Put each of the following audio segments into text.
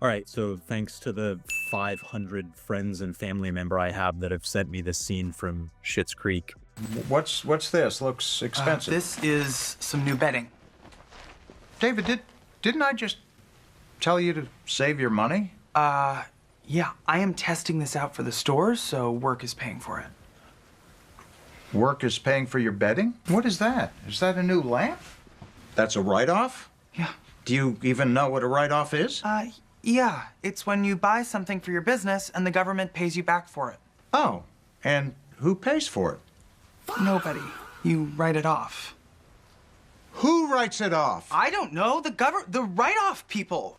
All right, so thanks to the 500 friends and family member I have that have sent me this scene from Schitt's Creek. What's this? Looks expensive. This is some new bedding. David, didn't I just tell you to save your money? Yeah, I am testing this out for the stores, so work is paying for it. Work is paying for your bedding? What is that? Is that a new lamp? That's a write-off? Yeah. Do you even know what a write-off is? Yeah, it's when you buy something for your business and the government pays you back for it. Oh, and who pays for it? Nobody. You write it off. Who writes it off? I don't know. The write-off people.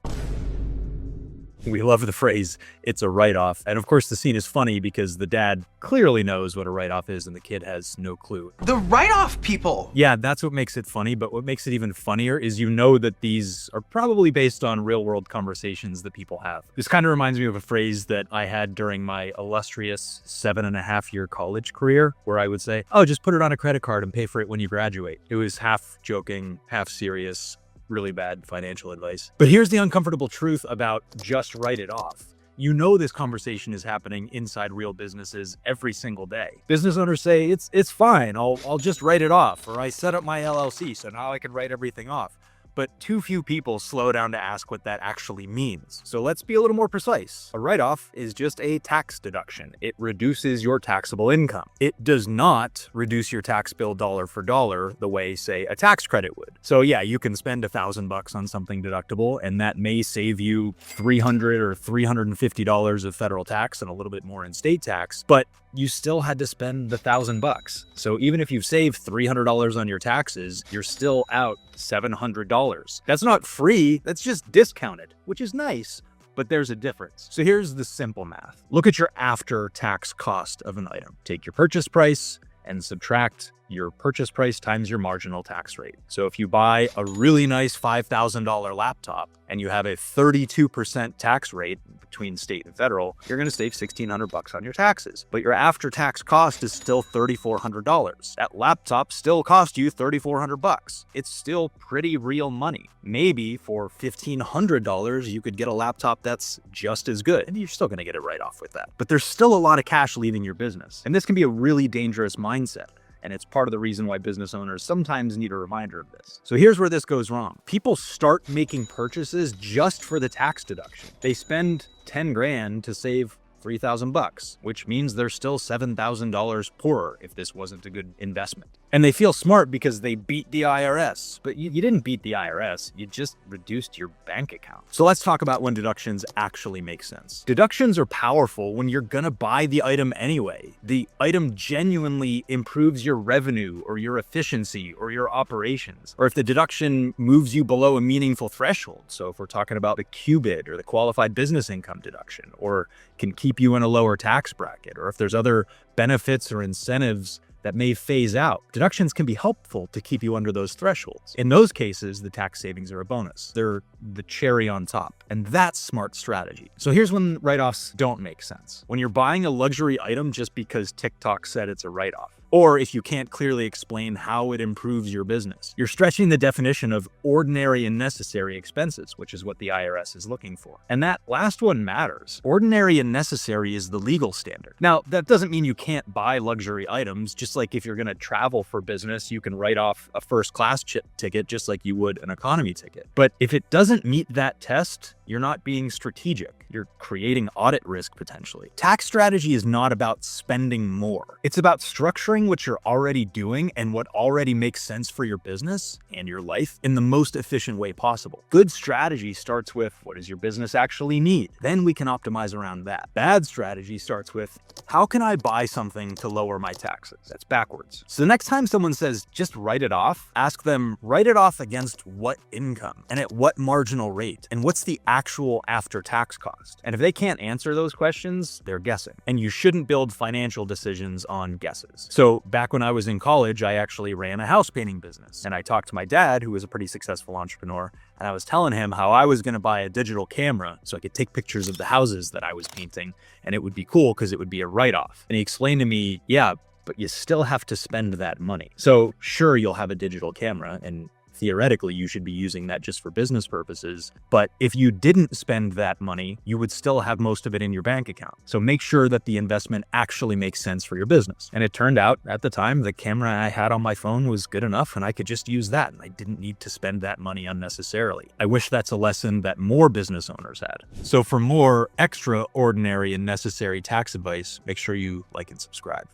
We love the phrase, it's a write-off. And of course, the scene is funny because the dad clearly knows what a write-off is and the kid has no clue. The write-off people! Yeah, that's what makes it funny, but what makes it even funnier is you know that these are probably based on real-world conversations that people have. This kind of reminds me of a phrase that I had during my illustrious 7.5-year college career, where I would say, oh, just put it on a credit card and pay for it when you graduate. It was half joking, half serious. Really bad financial advice. But here's the uncomfortable truth about just write it off. You know this conversation is happening inside real businesses every single day. Business owners say, it's fine, I'll just write it off, or I set up my LLC, so now I can write everything off. But too few people slow down to ask what that actually means. So let's be a little more precise. A write-off is just a tax deduction. It reduces your taxable income. It does not reduce your tax bill dollar for dollar the way, say, a tax credit would. So yeah, you can spend $1,000 on something deductible, and that may save you $300 or $350 of federal tax and a little bit more in state tax, but you still had to spend the $1,000. So even if you've saved $300 on your taxes, you're still out $700. That's not free, that's just discounted, which is nice, but there's a difference. So here's the simple math. Look at your after-tax cost of an item. Take your purchase price and subtract your purchase price times your marginal tax rate. So if you buy a really nice $5,000 laptop and you have a 32% tax rate between state and federal, you're gonna save $1,600 on your taxes. But your after-tax cost is still $3,400. That laptop still cost you $3,400. It's still pretty real money. Maybe for $1,500, you could get a laptop that's just as good, and you're still gonna get a write-off with that. But there's still a lot of cash leaving your business. And this can be a really dangerous mindset. And it's part of the reason why business owners sometimes need a reminder of this. So here's where this goes wrong. People start making purchases just for the tax deduction. They spend 10 grand to save $3,000, which means they're still $7,000 poorer if this wasn't a good investment. And they feel smart because they beat the IRS. But you didn't beat the IRS, you just reduced your bank account. So let's talk about when deductions actually make sense. Deductions are powerful when you're gonna buy the item anyway. The item genuinely improves your revenue or your efficiency or your operations, or if the deduction moves you below a meaningful threshold. So if we're talking about the QBID or the qualified business income deduction, or can keep you in a lower tax bracket, or if there's other benefits or incentives that may phase out. Deductions can be helpful to keep you under those thresholds. In those cases, the tax savings are a bonus. They're the cherry on top, and that's smart strategy. So here's when write-offs don't make sense. When you're buying a luxury item just because TikTok said it's a write-off, or if you can't clearly explain how it improves your business. You're stretching the definition of ordinary and necessary expenses, which is what the IRS is looking for. And that last one matters. Ordinary and necessary is the legal standard. Now, that doesn't mean you can't buy luxury items, just like if you're gonna travel for business, you can write off a first-class ticket just like you would an economy ticket. But if it doesn't meet that test, you're not being strategic. You're creating audit risk potentially. Tax strategy is not about spending more. It's about structuring what you're already doing and what already makes sense for your business and your life in the most efficient way possible. Good strategy starts with, what does your business actually need? Then we can optimize around that. Bad strategy starts with, how can I buy something to lower my taxes? That's backwards. So the next time someone says, just write it off, ask them, write it off against what income and at what marginal rate? And what's the actual after-tax cost? And if they can't answer those questions, they're guessing. And you shouldn't build financial decisions on guesses. So back when I was in college, I actually ran a house painting business. And I talked to my dad, who was a pretty successful entrepreneur, and I was telling him how I was gonna buy a digital camera so I could take pictures of the houses that I was painting, and it would be cool because it would be a write-off. And he explained to me, yeah, but you still have to spend that money. So sure, you'll have a digital camera, and theoretically you should be using that just for business purposes. But if you didn't spend that money, you would still have most of it in your bank account. So make sure that the investment actually makes sense for your business. And it turned out at the time, the camera I had on my phone was good enough and I could just use that and I didn't need to spend that money unnecessarily. I wish that's a lesson that more business owners had. So for more extraordinary and necessary tax advice, make sure you like and subscribe.